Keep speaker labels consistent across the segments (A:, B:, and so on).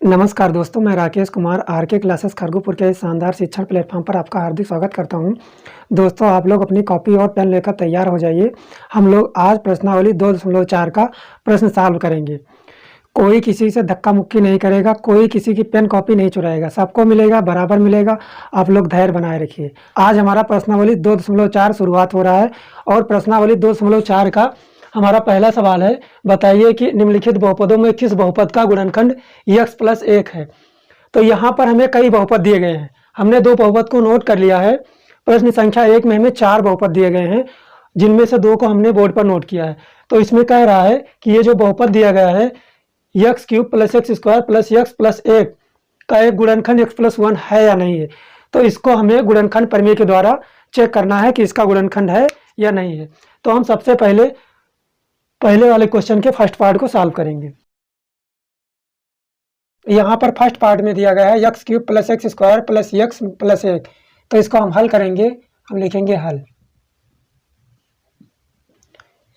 A: नमस्कार दोस्तों, मैं राकेश कुमार आर के क्लासेस खरगोपुर के इस शानदार शिक्षण प्लेटफॉर्म पर आपका हार्दिक स्वागत करता हूं। दोस्तों, आप लोग अपनी कॉपी और पेन लेकर तैयार हो जाइए। हम लोग आज प्रश्नावली 2.4 का प्रश्न सॉल्व करेंगे। कोई किसी से धक्का मुक्की नहीं करेगा, कोई किसी की पेन कॉपी नहीं चुराएगा, सबको मिलेगा, बराबर मिलेगा। आप लोग धैर्य बनाए रखिए। आज हमारा प्रश्नावली 2.4 शुरुआत हो रहा है और प्रश्नावली 2.4 का हमारा पहला सवाल है, बताइए कि निम्नलिखित बहुपदों में किस बहुपद का गुणनखंड x+1 है। तो यहाँ पर हमें कई बहुपद दिए गए हैं। हमने दो बहुपद को नोट कर लिया है। प्रश्न संख्या 1 में हमें 4 बहुपद दिए गए हैं, जिनमें से 2 को हमने बोर्ड पर नोट किया है। तो इसमें कह रहा है कि ये जो बहुपद दिया गया है x³ + x² + x+1 का एक गुणनखंड x+1 है या नहीं है। तो इसको हमें गुणनखंड प्रमेय के द्वारा चेक करना है कि इसका गुणनखंड है या नहीं है। तो हम सबसे पहले वाले क्वेश्चन के फर्स्ट पार्ट को सॉल्व करेंगे। यहाँ पर फर्स्ट पार्ट में दिया गया है x³ + x² + x+1। तो इसको हम हल करेंगे। हम लिखेंगे हल।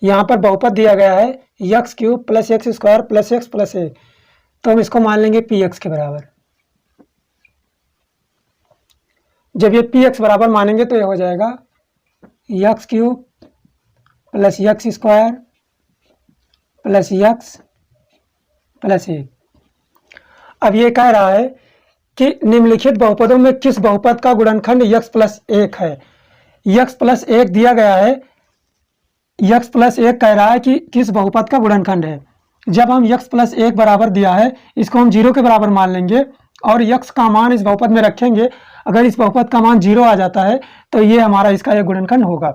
A: यहाँ पर बहुपद दिया गया है x³ + x² + x+1। तो हम इसको मान लेंगे px के बराबर। जब ये px बराबर मानेंगे तो ये हो जाएगा x³ + x² + x+1। अब ये कह रहा है कि निम्नलिखित बहुपदों में किस बहुपद का गुणनखंड x+1 है। x+1 दिया गया है। x+1 कह रहा है कि किस बहुपद का गुणनखंड है। जब हम x+1 बराबर दिया है, इसको हम 0 के बराबर मान लेंगे और x का मान इस बहुपद में रखेंगे। अगर इस बहुपद का मान 0 आ जाता है तो ये हमारा इसका एक गुणनखंड होगा।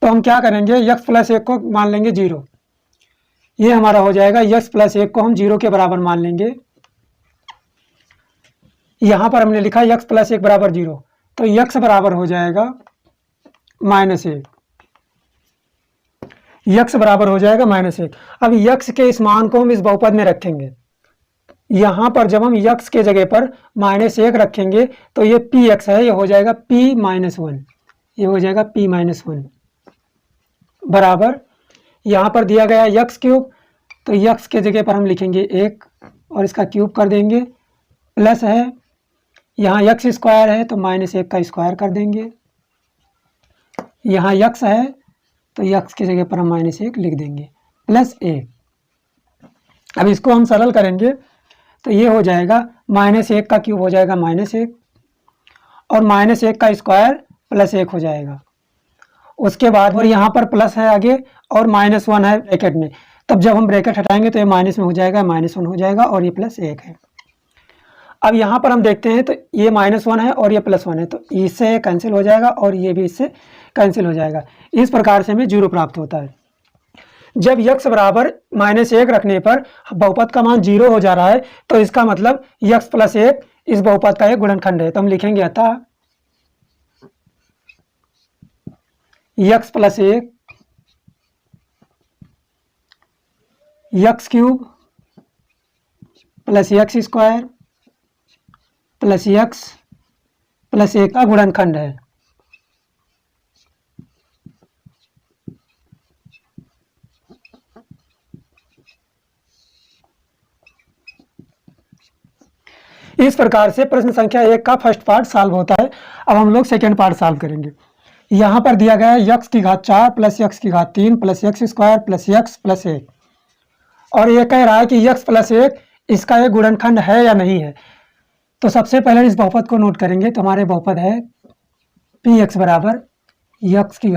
A: तो हम क्या करेंगे, x+1 को मान लेंगे 0। ये हमारा हो जाएगा। x+1 को हम 0 के बराबर मान लेंगे। यहाँ पर हमने लिखा x+1 बराबर 0, तो x बराबर हो जाएगा -1। x बराबर हो जाएगा -1। अब x के इस मान को हम इस बहुपद में रखेंगे। यहाँ पर जब हम x के जगह पर -1 रखेंगे तो ये px है, ये हो जाएगा p-1। ये हो जाएगा p-1 बराबर। यहाँ पर दिया गया है x³, तो x के जगह पर हम लिखेंगे 1 और इसका क्यूब कर देंगे। प्लस है, यहाँ x² है तो -1 का स्क्वायर कर देंगे। यहाँ x है तो x की जगह पर हम -1 लिख देंगे प्लस 1। अब इसको हम सरल करेंगे तो ये हो जाएगा -1 का क्यूब हो जाएगा -1 और -1 का स्क्वायर प्लस 1 हो जाएगा। उसके बाद और यहाँ पर प्लस है आगे और -1 है ब्रैकेट में। तब जब हम ब्रैकेट हटाएंगे तो ये माइनस में हो जाएगा, -1 हो जाएगा और ये +1 है। अब यहाँ पर हम देखते हैं तो ये -1 है और ये +1 है, तो इससे कैंसिल हो जाएगा और ये भी इससे कैंसिल हो जाएगा। इस प्रकार से हमें 0 प्राप्त होता है। जब x बराबर -1 रखने पर बहुपद का मान 0 हो जा रहा है तो इसका मतलब x+1 इस बहुपद का एक गुणनखंड है। तो हम लिखेंगे अतः x+1 x³ + x² + x+1 का गुणनखंड है। इस प्रकार से प्रश्न संख्या 1 का फर्स्ट पार्ट सॉल्व होता है। अब हम लोग सेकेंड पार्ट सॉल्व करेंगे। यहाँ पर दिया गया है x⁴ + x⁴ + x² + x+1 और ये कह रहा है कि x+1 इसका एक गुणनखंड है या नहीं है। तो सबसे पहले इस बहुपद को नोट करेंगे। तो हमारे बहुपद है px बराबर x⁴ +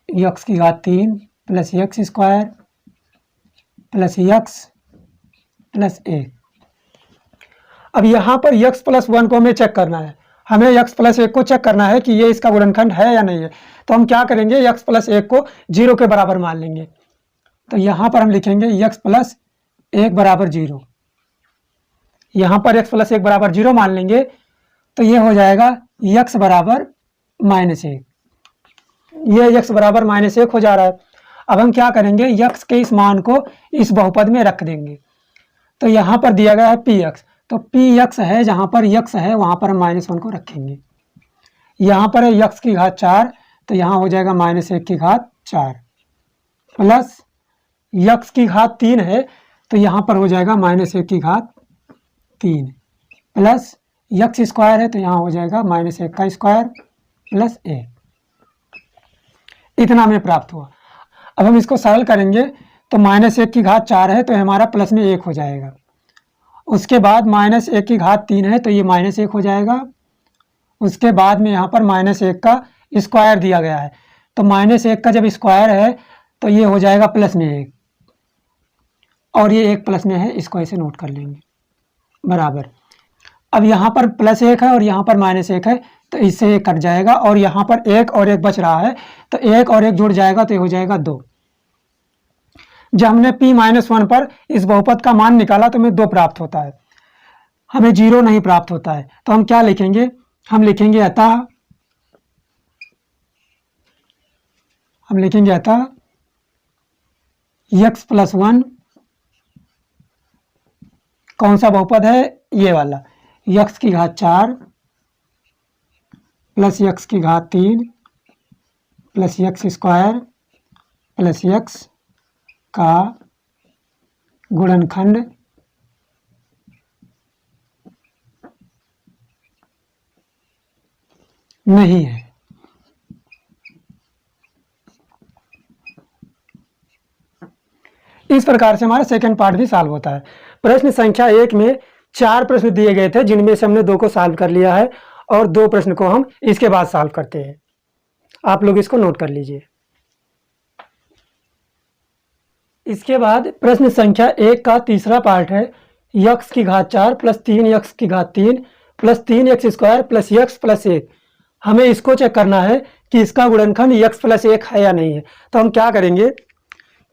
A: x⁴ + x² + x+1। अब यहाँ पर x+1 को हमें चेक करना है। हमें x+1 को चेक करना है कि ये इसका गुणनखंड है या नहीं है। तो हम क्या करेंगे, x+1 को 0 के बराबर मान लेंगे। तो यहाँ पर हम लिखेंगे x+1 बराबर 0। यहाँ पर x+1 बराबर 0 मान लेंगे तो ये हो जाएगा x बराबर -1। ये x बराबर -1 हो जा रहा है। अब हम क्या करेंगे, x के इस मान को इस बहुपद में रख देंगे। तो यहाँ पर दिया गया है px, तो px है, जहाँ पर x है वहाँ पर हम -1 को रखेंगे। यहाँ पर है x⁴, तो यहाँ हो जाएगा -1⁴ प्लस x की घात 3 है तो यहाँ पर हो जाएगा -1 प्लस यक्स स्क्वायर है तो यहाँ हो जाएगा -1 का स्क्वायर प्लस 1। इतना हमें प्राप्त हुआ। अब हम इसको सरल करेंगे तो -1 है तो हमारा प्लस में 1 हो जाएगा। उसके बाद -1 है तो ये -1 हो जाएगा। उसके बाद में यहाँ पर -1 का स्क्वायर दिया गया है तो -1 का जब स्क्वायर है तो ये हो जाएगा प्लस में 1 और ये 1 प्लस में है, इसको ऐसे नोट कर लेंगे बराबर। अब यहाँ पर +1 है और यहाँ पर -1 है तो इससे 1 कट जाएगा और यहाँ पर 1 और 1 बच रहा है तो 1 और 1 जुड़ जाएगा तो ये हो जाएगा 2। जब हमने p-1 पर इस बहुपद का मान निकाला तो हमें 2 प्राप्त होता है, हमें 0 नहीं प्राप्त होता है। तो हम क्या लिखेंगे, हम लिखेंगे अतः x + 1 कौन सा बहुपद है, ये वाला, x⁴ plus x⁴ plus x² plus x का गुणनखंड नहीं है। इस प्रकार से हमारा सेकंड पार्ट भी सॉल्व होता है। प्रश्न संख्या 1 में 4 प्रश्न दिए गए थे जिनमें से हमने 2 को सॉल्व कर लिया है और 2 प्रश्न को हम इसके बाद सॉल्व करते हैं। आप लोग इसको नोट कर लीजिए। इसके बाद प्रश्न संख्या 1 का तीसरा पार्ट है x⁴ plus 3x3 plus 3x² plus x plus 1। हमें इसको चेक करना है कि इसका गुणनखंड x प्लस 1 है या नहीं है। तो हम क्या करेंगे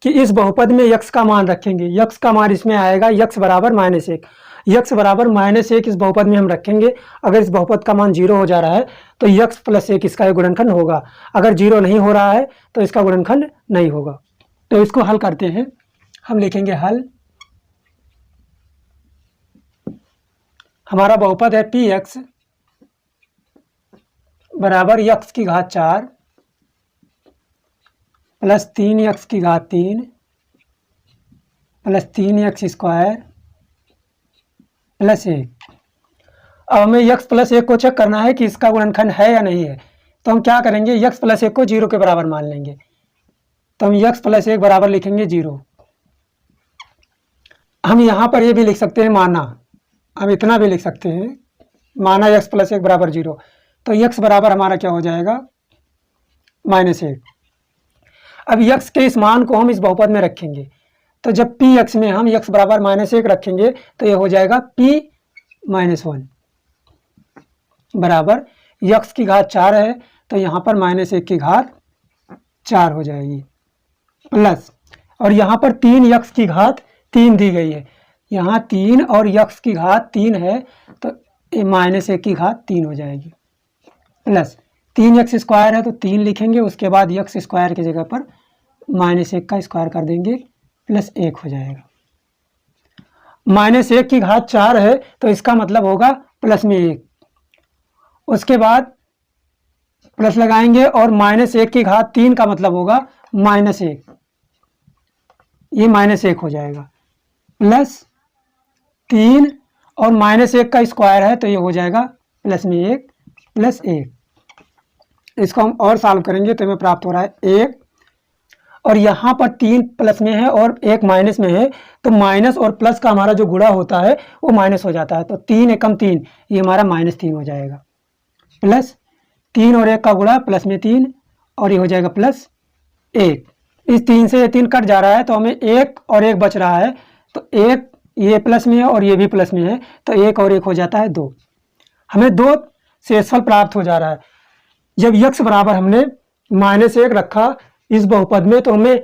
A: कि इस बहुपद में x का मान रखेंगे, x का मान इसमें आएगा x बराबर -1, x बराबर -1 इस बहुपद में हम रखेंगे। अगर इस बहुपद का मान 0 हो जा रहा है तो x प्लस 1 इसका गुणनखंड होगा, अगर 0 नहीं हो रहा है तो इसका गुणनखंड नहीं होगा। तो इसको हल करते हैं। हम लिखेंगे हल, हमारा बहुपद है px बराबर x⁴ plus 3x3 plus 3x² plus 1। अब हमें x प्लस 1 को चेक करना है कि इसका गुणनखंड है या नहीं है। तो हम क्या करेंगे, x प्लस 1 को 0 के बराबर मान लेंगे। तो हम x प्लस 1 बराबर लिखेंगे 0। हम यहाँ पर ये भी लिख सकते हैं माना, हम इतना भी लिख सकते हैं माना x प्लस 1 बराबर 0। तो x बराबर हमारा क्या हो जाएगा -1। अब x के इस मान को हम इस बहुपद में रखेंगे तो जब px में हम x बराबर -1 रखेंगे तो ये हो जाएगा p-1 बराबर x⁴ है तो यहाँ पर -1⁴ हो जाएगी प्लस, और यहाँ पर 3x⁴ दी गई है, यहाँ 3 और x⁴ है तो -1⁴ हो जाएगी प्लस 3x² है तो 3 लिखेंगे, उसके बाद x² की जगह पर -1 का स्क्वायर कर देंगे प्लस 1 हो जाएगा। -1⁴ है तो इसका मतलब होगा प्लस में 1, उसके बाद प्लस लगाएंगे और -1⁴ का मतलब होगा -1, ये -1 हो जाएगा प्लस 3 और -1 का स्क्वायर है तो ये हो जाएगा प्लस में 1 प्लस 1। इसको हम और सॉल्व करेंगे तो हमें प्राप्त हो रहा है 1, और यहाँ पर 3 प्लस में है और 1 माइनस में है तो माइनस और प्लस का हमारा जो गुणा होता है वो माइनस हो जाता है। तो 3 एकम 3 ये हमारा -3 हो जाएगा प्लस 3 और 1 का गुणा प्लस में 3 और ये हो जाएगा प्लस 1। इस 3 से ये 3 कट जा रहा है तो हमें 1 और 1 बच रहा है, तो 1 ये प्लस में है और ये भी प्लस में है तो 1 और 1 हो जाता है 2। हमें 2 शेषफल प्राप्त हो जा रहा है। जब x बराबर हमने -1 रखा इस बहुपद में तो हमें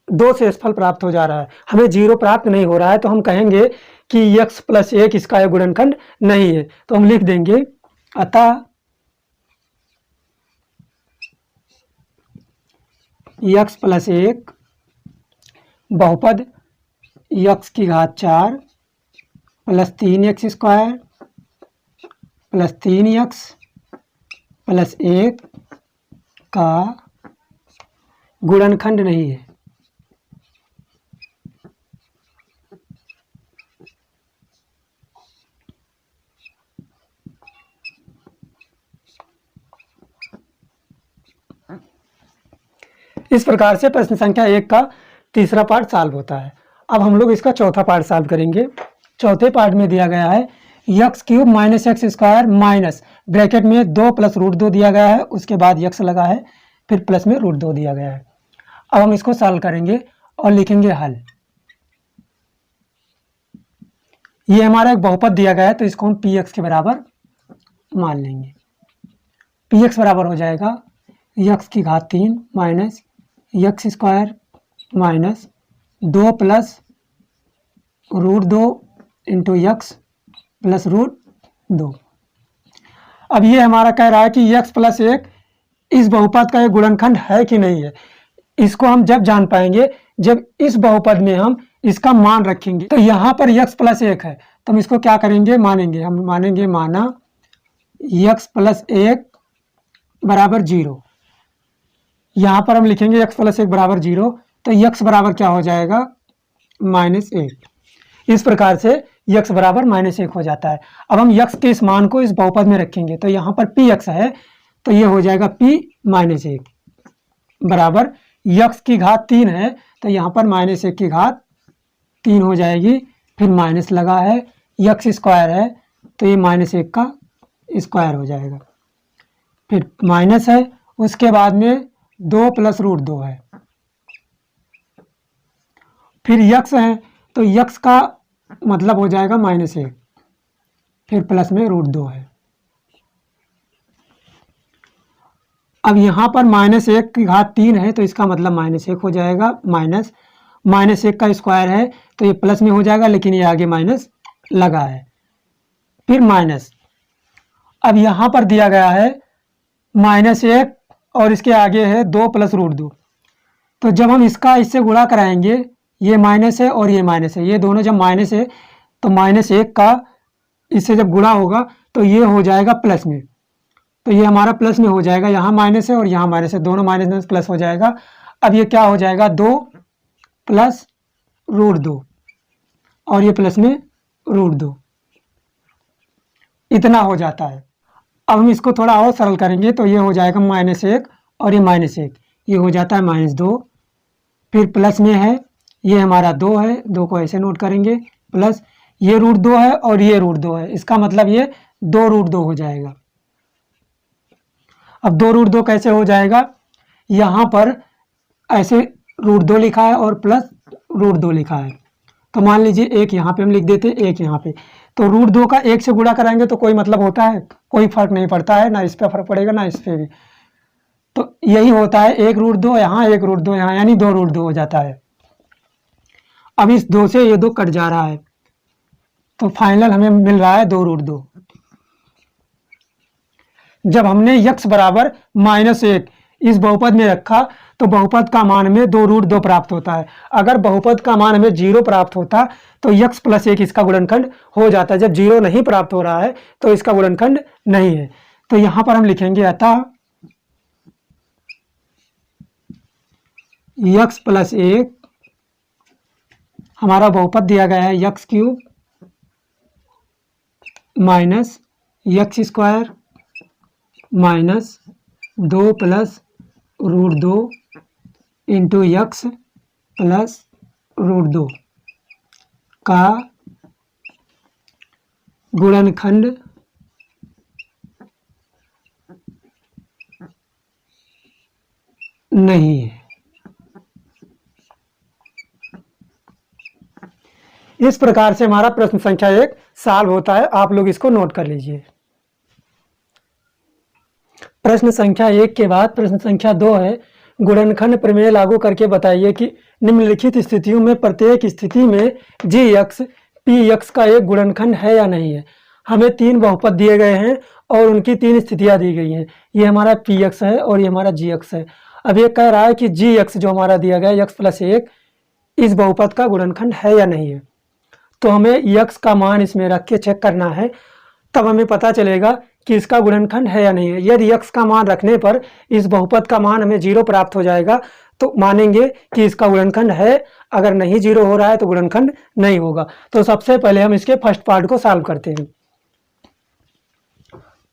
A: 2 शेषफल प्राप्त हो जा रहा है, हमें 0 प्राप्त नहीं हो रहा है। तो हम कहेंगे कि x प्लस 1 इसका गुणनखंड नहीं है। तो हम लिख देंगे अतः x प्लस 1 बहुपद x⁴ plus 3x² plus 3x plus 1 का गुणनखंड नहीं है। इस प्रकार से प्रश्न संख्या 1 का तीसरा पार्ट सॉल्व होता है। अब हम लोग इसका चौथा पार्ट सॉल्व करेंगे। चौथे पार्ट में दिया गया है x cube minus x square minus bracket में 2 प्लस रूट 2 दिया गया है, उसके बाद यक्स लगा है, फिर प्लस में रूट 2 दिया गया है। अब हम इसको सॉल्व करेंगे और लिखेंगे हल। ये हमारा एक बहुपद दिया गया है तो इसको हम पी एक्स के बराबर मान लेंगे। पी एक्स बराबर हो जाएगा यक्स की घात 3 minus x square minus 2 plus root 2 into x plus root 2। अब ये हमारा कह रहा है कि यक्स प्लस 1 इस बहुपद का एक गुणनखंड है कि नहीं है। इसको हम जब जान पाएंगे जब इस बहुपद में हम इसका मान रखेंगे। तो यहाँ पर यक्स प्लस 1 है तो हम इसको क्या करेंगे, मानेंगे। हम मानेंगे माना यक्स प्लस 1 बराबर 0। यहाँ पर हम लिखेंगे यक्स प्लस 1 बराबर 0, तो यक्स बराबर क्या हो जाएगा -1। इस प्रकार से यक्स बराबर -1 हो जाता है। अब हम यक्स के इस मान को इस बहुपद में रखेंगे तो यहाँ पर पी एक्स है तो ये हो जाएगा p -1 बराबर यक्स की घात 3 है तो यहाँ पर -1 की घात 3 हो जाएगी, फिर माइनस लगा है, यक्स स्क्वायर है तो ये -1 का स्क्वायर हो जाएगा, फिर माइनस है, उसके बाद में 2 प्लस रूट 2 है, फिर यक्स है तो यक्स का मतलब हो जाएगा -1, फिर प्लस में रूट 2 है। अब यहाँ पर -1 की घात 3 है तो इसका मतलब -1 हो जाएगा, -1 का स्क्वायर है तो ये प्लस में हो जाएगा, लेकिन ये आगे माइनस लगा है, फिर माइनस। अब यहाँ पर दिया गया है -1 और इसके आगे है 2 प्लस रूट 2। तो जब हम इसका इससे गुणा कराएंगे, ये माइनस है और ये माइनस है, ये दोनों जब माइनस है तो -1 का इससे जब गुणा होगा तो ये हो जाएगा प्लस में, तो ये हमारा प्लस में हो जाएगा, यहाँ माइनस है और यहाँ माइनस है, दोनों माइनस प्लस हो जाएगा। अब ये क्या हो जाएगा 2 प्लस रूट 2 और ये प्लस में रूट 2, इतना हो जाता है। अब हम इसको थोड़ा और सरल करेंगे तो ये हो जाएगा -1 और ये -1, ये हो जाता है -2, फिर प्लस में है, ये हमारा 2 है, 2 को ऐसे नोट करेंगे, प्लस ये रूट 2 है और ये रूट 2 है, इसका मतलब ये 2 रूट 2 हो जाएगा। अब 2 रूट 2 कैसे हो जाएगा, यहाँ पर ऐसे रूट 2 लिखा है और प्लस रूट 2 लिखा है, तो मान लीजिए एक यहाँ पे हम लिख देते, एक यहाँ पे, तो रूट 2 का 1 से गुणा कराएंगे तो कोई मतलब होता है, कोई फर्क नहीं पड़ता है, ना इस पर फर्क पड़ेगा ना इस पर भी, तो यही होता है, 1 रूट 2 यहाँ, 1 रूट 2 यहाँ, यानी 2 रूट 2 हो जाता है। अब इस 2 से ये 2 कट जा रहा है तो फाइनल हमें मिल रहा है 2 रूट 2। जब हमने यक्स बराबर -1 इस बहुपद में रखा तो बहुपद का मान हमें 2 रूट 2 प्राप्त होता है। अगर बहुपद का मान हमें 0 प्राप्त होता तो यक्स प्लस 1 इसका गुणनखंड हो जाता है। जब 0 नहीं प्राप्त हो रहा है तो इसका गुणनखंड नहीं है, तो यहाँ पर हम लिखेंगे अतः यक्स प्लस 1, हमारा बहुपद दिया गया है x cube minus x square minus 2 plus root 2 into x plus root 2 का गुणनखंड नहीं है। इस प्रकार से हमारा प्रश्न संख्या 1 सॉल्व होता है। आप लोग इसको नोट कर लीजिए। प्रश्न संख्या 1 के बाद प्रश्न संख्या 2 है, गुणनखंड प्रमेय लागू करके बताइए कि निम्नलिखित स्थितियों में प्रत्येक स्थिति में जी एक्स पी एक्स का एक गुणनखंड है या नहीं है। हमें 3 बहुपद दिए गए हैं और उनकी 3 स्थितियां दी गई हैं। ये हमारा पी एक्स है और ये हमारा जी एक्स है। अब ये कह रहा है कि जी एक्स जो हमारा दिया गया है एक्स प्लस 1 इस बहुपद का गुणनखंड है या नहीं है। तो हमें यक्स का मान इसमें रख के चेक करना है, तब हमें पता चलेगा कि इसका गुणनखंड है या नहीं है। यदि यक्स का मान रखने पर इस बहुपद का मान हमें 0 प्राप्त हो जाएगा तो मानेंगे कि इसका गुणनखंड है, अगर नहीं 0 हो रहा है तो गुणनखंड नहीं होगा। तो सबसे पहले हम इसके फर्स्ट पार्ट को सॉल्व करते हैं।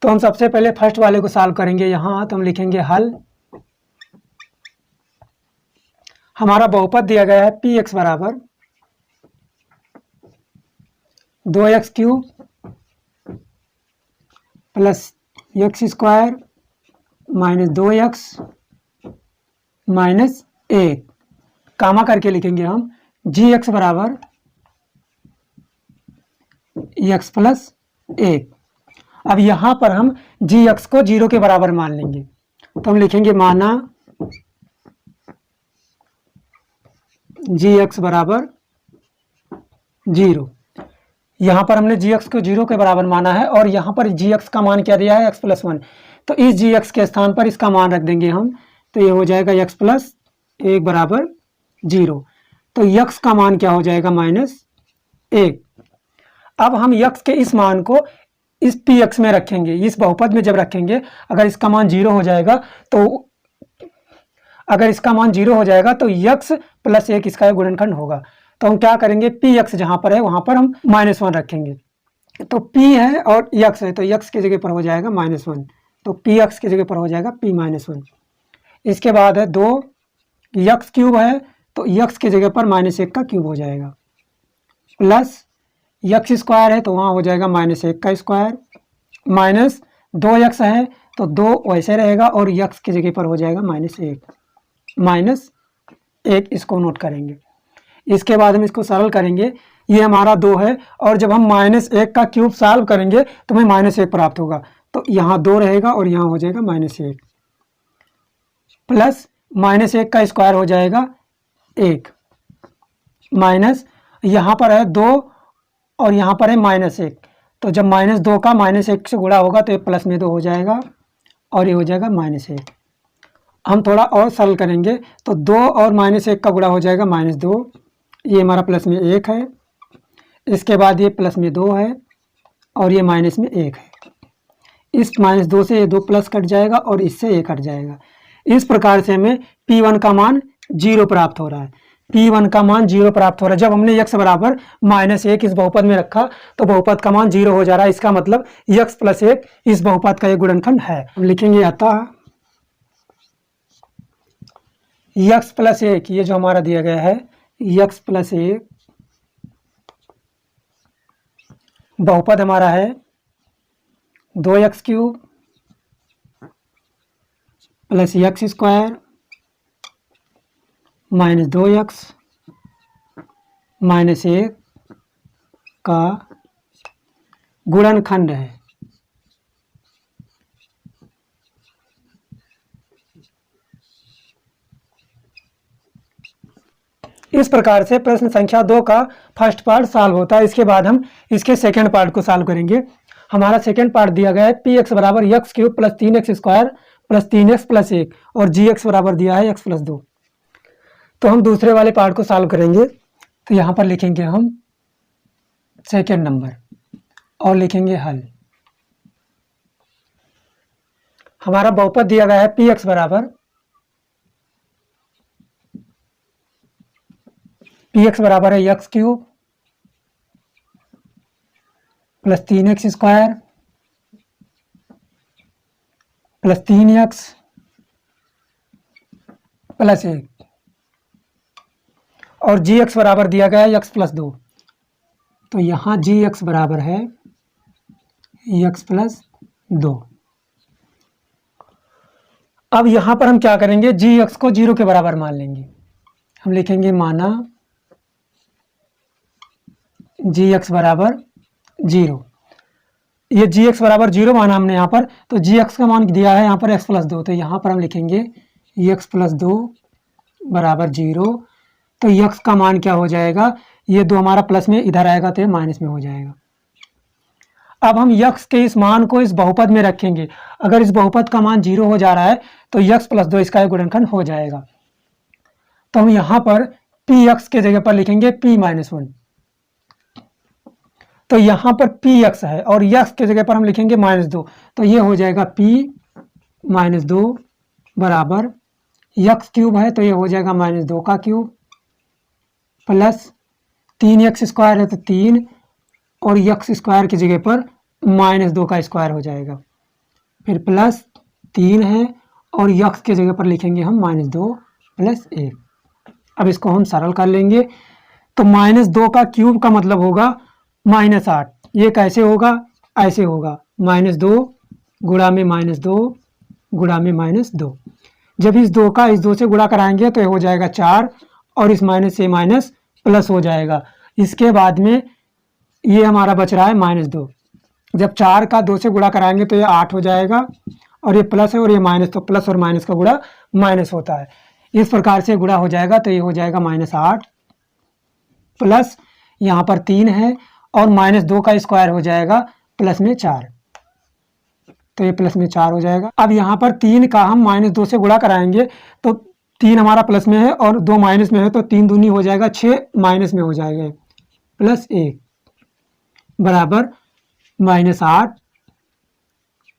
A: तो हम सबसे पहले फर्स्ट वाले को सॉल्व करेंगे। यहाँ तो हम लिखेंगे हल। हमारा बहुपद दिया गया है पी एक्स बराबर 2x³ plus x² minus 2x minus 1 कामा करके लिखेंगे हम जी एक्स बराबर x प्लस 1। अब यहाँ पर हम जी एक्स को 0 के बराबर मान लेंगे, तो हम लिखेंगे माना जी एक्स बराबर 0। यहाँ पर हमने जी एक्स को 0 के बराबर माना है और यहाँ पर जी एक्स का मान क्या दिया है x प्लस 1, तो इस जी एक्स के स्थान पर इसका मान रख देंगे हम, तो ये हो जाएगा x प्लस 1 बराबर 0। तो x का मान क्या हो जाएगा -1। अब हम x के इस मान को इस पी एक्स में रखेंगे, इस बहुपद में जब रखेंगे, अगर इसका मान 0 हो जाएगा तो x प्लस 1 इसका गुणनखंड होगा। तो हम क्या करेंगे, पी एक्स जहाँ पर है वहाँ पर हम -1 रखेंगे, तो p है और x है, तो x की जगह पर हो जाएगा -1, तो पी एक्स की जगह पर हो जाएगा p -1। इसके बाद है 2x³ है, तो x की जगह पर -1 का क्यूब हो जाएगा, प्लस x² है तो वहाँ हो जाएगा -1 का स्क्वायर, माइनस 2x है तो 2 वैसे रहेगा और x की जगह पर हो जाएगा -1, इसको नोट करेंगे। इसके बाद हम इसको सरल करेंगे, ये हमारा 2 है और जब हम -1 का क्यूब सॉल्व करेंगे तो हमें -1 प्राप्त होगा, तो यहाँ 2 रहेगा और यहाँ हो जाएगा -1, प्लस -1 का स्क्वायर हो जाएगा 1, माइनस यहाँ पर है 2 और यहाँ पर है -1, तो जब -2 का -1 से गुणा होगा तो ये प्लस में 2 हो जाएगा और ये हो जाएगा -1। हम थोड़ा और सरल करेंगे तो 2 और -1 का गुणा हो जाएगा -2, ये हमारा प्लस में 1 है, इसके बाद ये प्लस में 2 है और ये माइनस में 1 है। इस -2 से ये 2 प्लस कट जाएगा और इससे 1 कट जाएगा। इस प्रकार से हमें P1 का मान 0 प्राप्त हो रहा है। P1 का मान 0 प्राप्त हो रहा है। जब हमने x बराबर -1 इस बहुपद में रखा तो बहुपद का मान 0 हो जा रहा है। इसका मतलब x प्लस 1 इस बहुपद का एक गुणनखंड है। हम लिखेंगे अतः x प्लस 1, ये जो हमारा दिया गया है x प्लस 1 बहुपद हमारा है 2x³ plus x² minus 2x minus 1 का गुणनखंड है। इस प्रकार से प्रश्न संख्या 2 का फर्स्ट पार्ट सॉल्व होता है। इसके बाद हम इसके सेकंड पार्ट को सॉल्व करेंगे। हमारा सेकंड पार्ट दिया गया है px बराबर x³ plus 3x² plus 3x plus 1 और gx बराबर दिया है x प्लस 2। तो हम दूसरे वाले पार्ट को सॉल्व करेंगे। तो यहाँ पर लिखेंगे हम सेकंड नंबर और लिखेंगे हल। हमारा बहुपद दिया गया है px बराबर है x³ plus 3x² plus 3x plus 1 और gx बराबर दिया गया है x प्लस 2। तो यहाँ gx बराबर है x प्लस 2। अब यहाँ पर हम क्या करेंगे, gx को 0 के बराबर मान लेंगे। हम लिखेंगे माना gx बराबर 0। ये gx बराबर 0 माना हमने यहाँ पर, तो gx का मान दिया है यहाँ पर x प्लस 2। तो यहाँ पर हम लिखेंगे x प्लस 2 बराबर 0। तो x का मान क्या हो जाएगा, ये 2 हमारा प्लस में इधर आएगा तो ये माइनस में हो जाएगा। अब हम x के इस मान को इस बहुपद में रखेंगे। अगर इस बहुपद का मान 0 हो जा रहा है तो x प्लस 2 इसका गुणनखंड हो जाएगा। तो हम यहाँ पर px के जगह पर लिखेंगे p माइनस 1। तो यहाँ पर px है और x के जगह पर हम लिखेंगे -2। तो ये हो जाएगा p माइनस 2 बराबर x³ है तो ये हो जाएगा -2 का क्यूब प्लस 3x² है तो 3 और x² की जगह पर -2 का स्क्वायर हो जाएगा, फिर प्लस 3 है और x की जगह पर लिखेंगे हम -2 प्लस 1। अब इसको हम सरल कर लेंगे। तो -2 का क्यूब का मतलब होगा -8। ये कैसे होगा? ऐसे होगा, -2 गुणा में -2 गुणा में -2। जब इस 2 का इस 2 से गुणा कराएंगे तो ये हो जाएगा 4 और इस माइनस से माइनस प्लस हो जाएगा। इसके बाद में ये हमारा बच रहा है -2। जब 4 का 2 से गुणा कराएंगे तो ये 8 हो जाएगा और ये प्लस है और ये माइनस, तो प्लस और माइनस का गुणा माइनस होता है। इस प्रकार से गुणा हो जाएगा तो ये हो जाएगा -8 प्लस यहाँ पर 3 है और -2 का स्क्वायर हो जाएगा प्लस में 4, तो ये प्लस में 4 हो जाएगा। अब यहाँ पर 3 का हम -2 से गुणा कराएंगे तो 3 हमारा प्लस में है और 2 माइनस में है, तो 3 दूनी हो जाएगा 6 माइनस में हो जाएगा प्लस 1 बराबर -8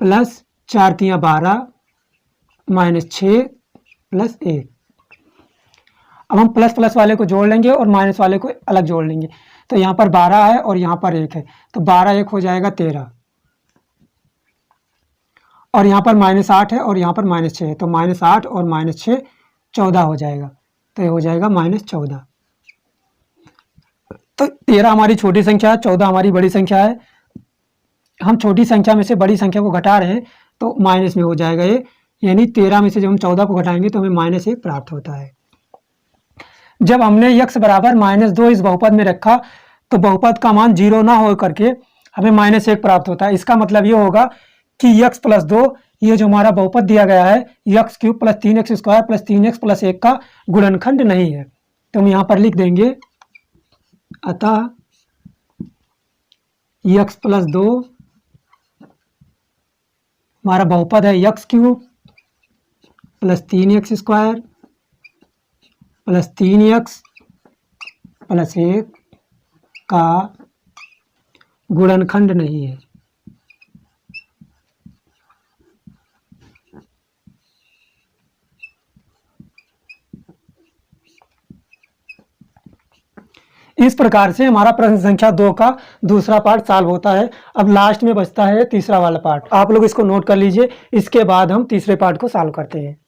A: प्लस 4 3 12 -6 प्लस 1। अब हम प्लस प्लस वाले को जोड़ लेंगे और माइनस वाले को अलग जोड़ लेंगे। तो यहाँ पर 12 है और यहाँ पर 1 है, तो 12 1 हो जाएगा 13 और यहाँ पर -8 है और यहाँ पर -6 है, तो -8 और -6 14 हो जाएगा, तो ये हो जाएगा -14। तो 13 हमारी छोटी संख्या है, 14 हमारी बड़ी संख्या है। हम छोटी संख्या में से बड़ी संख्या को घटा रहे हैं तो माइनस में हो जाएगा ये, यानी 13 में से जब हम 14 को घटाएंगे तो हमें -1 प्राप्त होता है। जब हमने x बराबर -2 इस बहुपद में रखा तो बहुपद का मान 0 ना हो करके हमें -1 प्राप्त होता है। इसका मतलब ये होगा कि x + 2 ये जो हमारा बहुपद दिया गया है x³ + 3x² + 3x + 1 का गुणनखंड नहीं है। तो हम यहाँ पर लिख देंगे, अतः x + 2 हमारा बहुपद है x³ + 3x² + 3x + 1 का गुणनखंड नहीं है। इस प्रकार से हमारा प्रश्न संख्या 2 का दूसरा पार्ट सॉल्व होता है। अब लास्ट में बचता है तीसरा वाला पार्ट, आप लोग इसको नोट कर लीजिए। इसके बाद हम तीसरे पार्ट को सॉल्व करते हैं।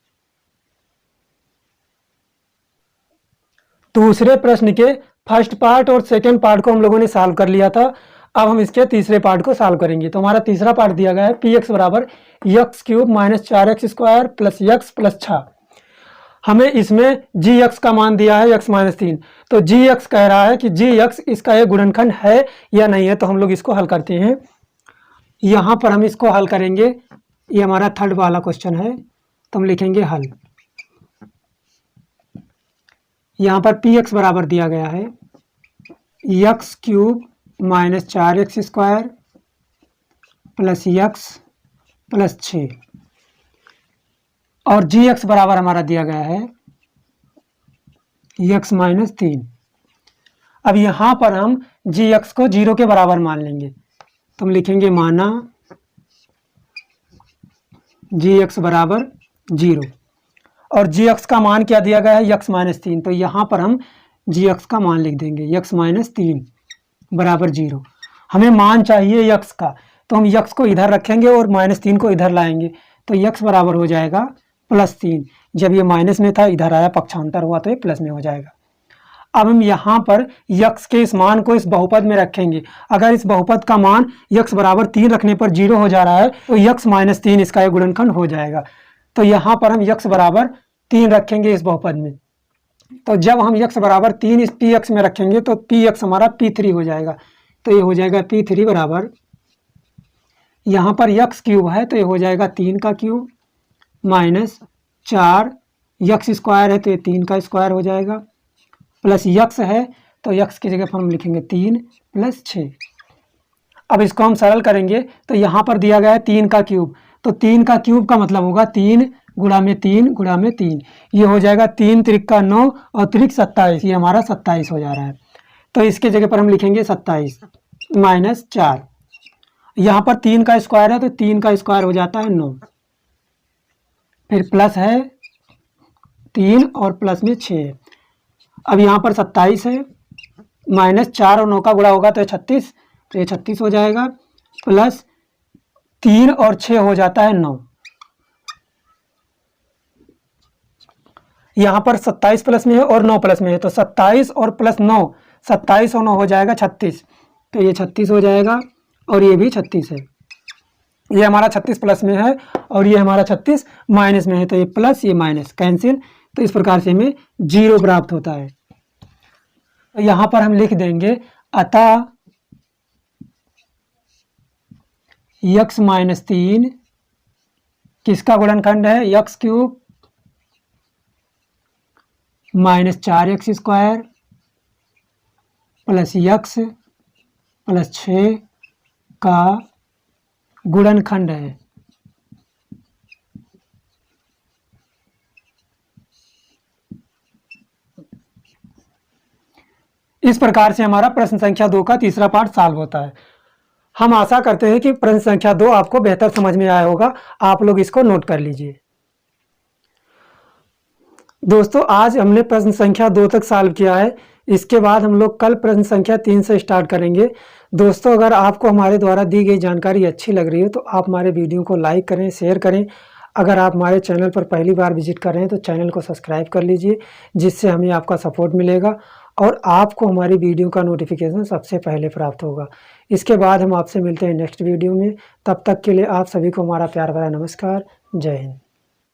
A: दूसरे प्रश्न के फर्स्ट पार्ट और सेकंड पार्ट को हम लोगों ने सॉल्व कर लिया था। अब हम इसके तीसरे पार्ट को सॉल्व करेंगे। तो हमारा तीसरा पार्ट दिया गया है px बराबर x³ - 4x² + x + 6। हमें इसमें gx का मान दिया है x - 3, तो gx कह रहा है कि gx इसका एक गुणनखंड है या नहीं है। तो हम लोग इसको हल करते हैं। यहाँ पर हम इसको हल करेंगे, ये हमारा थर्ड वाला क्वेश्चन है, तो हम लिखेंगे हल। यहाँ पर px बराबर दिया गया है x³ - 4x² + x + 6 और gx बराबर हमारा दिया गया है x - 3। अब यहाँ पर हम gx को 0 के बराबर मान लेंगे, तो हम लिखेंगे माना gx बराबर 0 और gx का मान क्या दिया गया है x - 3, तो यहाँ पर हम gx का मान लिख देंगे x - 3 बराबर 0। हमें मान चाहिए x का, तो हम x को इधर रखेंगे और -3 को इधर लाएंगे, तो x बराबर हो जाएगा +3। जब ये माइनस में था इधर आया, पक्षांतर हुआ, तो ये प्लस में हो जाएगा। अब हम यहाँ पर x के इस मान को इस बहुपद में रखेंगे। अगर इस बहुपद का मान x बराबर 3 रखने पर 0 हो जा रहा है तो x - 3 इसका एक गुणनखंड हो जाएगा। तो यहाँ पर हम x बराबर 3 रखेंगे इस बहुपद में। तो जब हम x बराबर 3 इस px में रखेंगे तो px हमारा p3 हो जाएगा। तो ये हो जाएगा p3 बराबर, यहाँ पर x³ है तो ये हो जाएगा 3 का क्यूब -4 x² है तो ये 3 का स्क्वायर हो जाएगा, प्लस x है तो x की जगह पर हम लिखेंगे 3 + 6। अब इसको हम सरल करेंगे तो यहाँ पर दिया गया है 3 का क्यूब, तो 3 का क्यूब का मतलब होगा 3 गुणा में 3 गुणा में 3, ये हो जाएगा 3 त्रिक का 9 और त्रिक 27, ये हमारा 27 हो जा रहा है। तो इसके जगह पर हम लिखेंगे 27 - 4। यहाँ पर 3 का स्क्वायर है तो 3 का स्क्वायर हो जाता है 9, फिर प्लस है 3 और प्लस में 6। अब यहाँ पर 27 है, -4 और 9 का गुणा होगा तो 36, तो ये 36 हो जाएगा, प्लस 3 और 6 हो जाता है 9। यहाँ पर 27 प्लस में है और 9 प्लस में है, तो 27 और प्लस 9, 27 और 9 हो जाएगा 36, तो ये 36 हो जाएगा और ये भी 36 है। ये हमारा 36 प्लस में है और ये हमारा 36 माइनस में है, तो ये प्लस ये माइनस कैंसिल, तो इस प्रकार से हमें 0 प्राप्त होता है। तो यहाँ पर हम लिख देंगे अतः x माइनस 3 किसका गुणनखंड है, x cube minus 4x square plus x plus 6 का गुणनखंड है। इस प्रकार से हमारा प्रश्न संख्या 2 का तीसरा पार्ट सॉल्व होता है। हम आशा करते हैं कि प्रश्न संख्या 2 आपको बेहतर समझ में आया होगा। आप लोग इसको नोट कर लीजिए। दोस्तों आज हमने प्रश्न संख्या 2 तक सॉल्व किया है। इसके बाद हम लोग कल प्रश्न संख्या 3 से स्टार्ट करेंगे। दोस्तों अगर आपको हमारे द्वारा दी गई जानकारी अच्छी लग रही है तो आप हमारे वीडियो को लाइक करें, शेयर करें। अगर आप हमारे चैनल पर पहली बार विजिट कर रहे हैं तो चैनल को सब्सक्राइब कर लीजिए, जिससे हमें आपका सपोर्ट मिलेगा और आपको हमारी वीडियो का नोटिफिकेशन सबसे पहले प्राप्त होगा। इसके बाद हम आपसे मिलते हैं नेक्स्ट वीडियो में। तब तक के लिए आप सभी को हमारा प्यार भरा नमस्कार। जय हिंद।